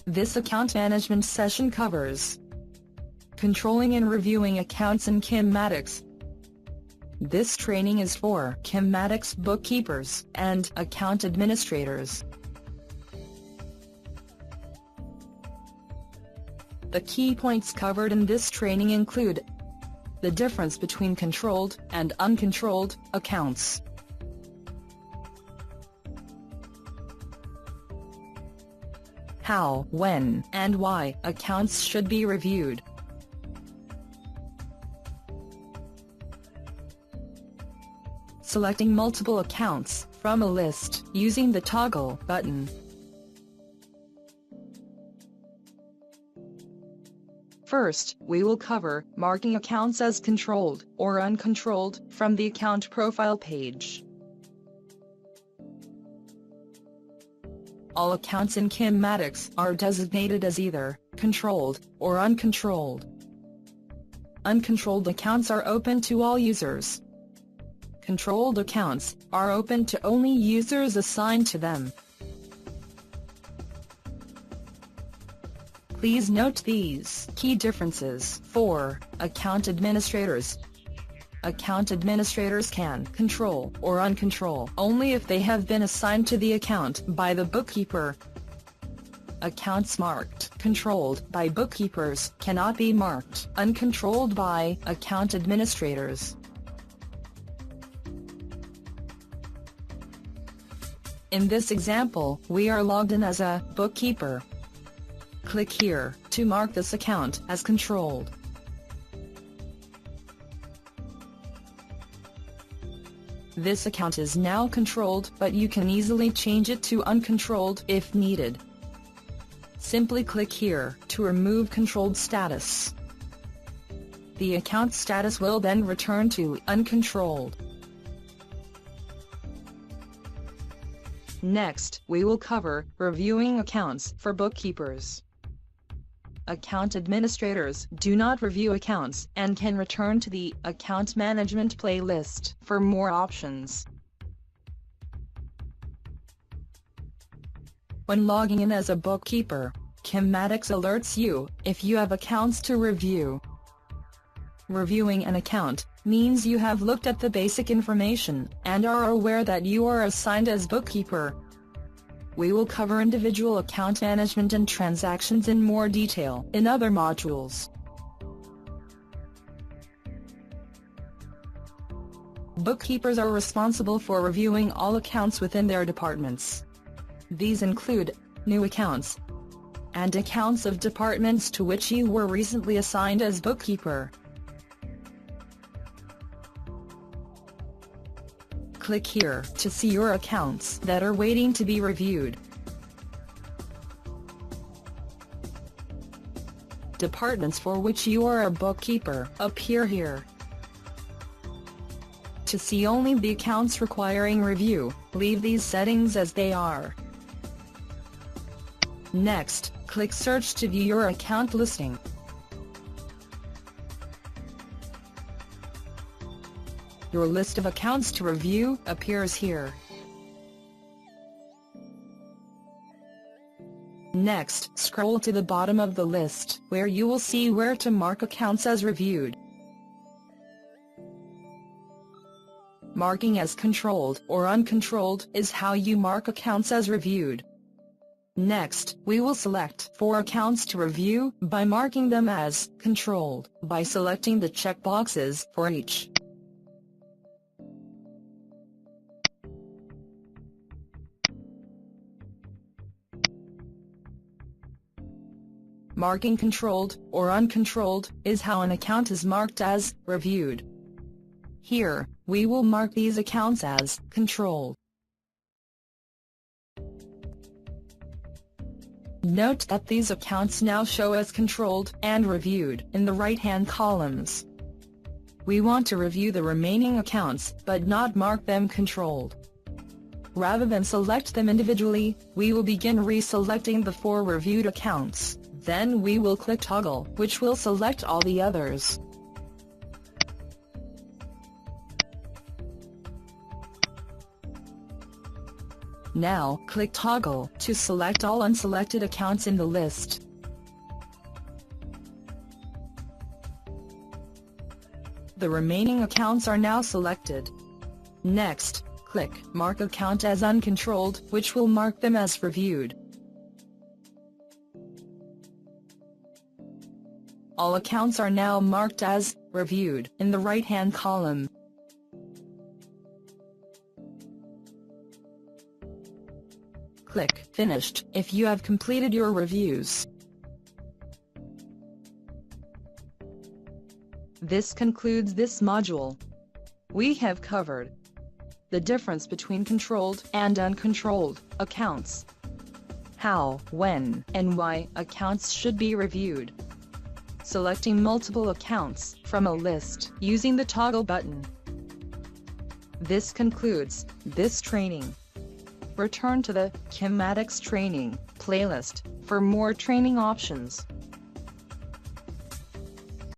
This account management session covers controlling and reviewing accounts in Kimmatics. This training is for Kimmatics bookkeepers and account administrators. The key points covered in this training include the difference between controlled and uncontrolled accounts, how, when, and why accounts should be reviewed, selecting multiple accounts from a list using the toggle button. First, we will cover marking accounts as controlled or uncontrolled from the account profile page. All accounts in Kimmatics are designated as either controlled or uncontrolled. Uncontrolled accounts are open to all users. Controlled accounts are open to only users assigned to them. Please note these key differences for account administrators. Account administrators can control or uncontrol only if they have been assigned to the account by the bookkeeper. Accounts marked controlled by bookkeepers cannot be marked uncontrolled by account administrators. In this example, we are logged in as a bookkeeper. Click here to mark this account as controlled. This account is now controlled, but you can easily change it to uncontrolled if needed. Simply click here to remove controlled status. The account status will then return to uncontrolled. Next, we will cover reviewing accounts for bookkeepers. Account administrators do not review accounts and can return to the Account Management playlist for more options. When logging in as a bookkeeper, Kimmatics alerts you if you have accounts to review. Reviewing an account means you have looked at the basic information and are aware that you are assigned as bookkeeper. We will cover individual account management and transactions in more detail in other modules. Bookkeepers are responsible for reviewing all accounts within their departments. These include new accounts and accounts of departments to which you were recently assigned as bookkeeper. Click here to see your accounts that are waiting to be reviewed. Departments for which you are a bookkeeper appear here. To see only the accounts requiring review, leave these settings as they are. Next, click Search to view your account listing. Your list of accounts to review appears here. Next, scroll to the bottom of the list, where you will see where to mark accounts as reviewed. Marking as controlled or uncontrolled is how you mark accounts as reviewed. Next, we will select 4 accounts to review by marking them as controlled by selecting the checkboxes for each. Marking controlled or uncontrolled is how an account is marked as reviewed. Here, we will mark these accounts as controlled. Note that these accounts now show as controlled and reviewed in the right-hand columns. We want to review the remaining accounts but not mark them controlled. Rather than select them individually, we will begin reselecting the 4 reviewed accounts. Then we will click Toggle, which will select all the others. Now click Toggle to select all unselected accounts in the list. The remaining accounts are now selected. Next, click Mark Account as Uncontrolled, which will mark them as reviewed. All accounts are now marked as reviewed in the right-hand column. Click Finished if you have completed your reviews. This concludes this module. We have covered the difference between controlled and uncontrolled accounts, how, when, and why accounts should be reviewed, selecting multiple accounts from a list using the toggle button. This concludes this training. Return to the Kinematics Training playlist for more training options.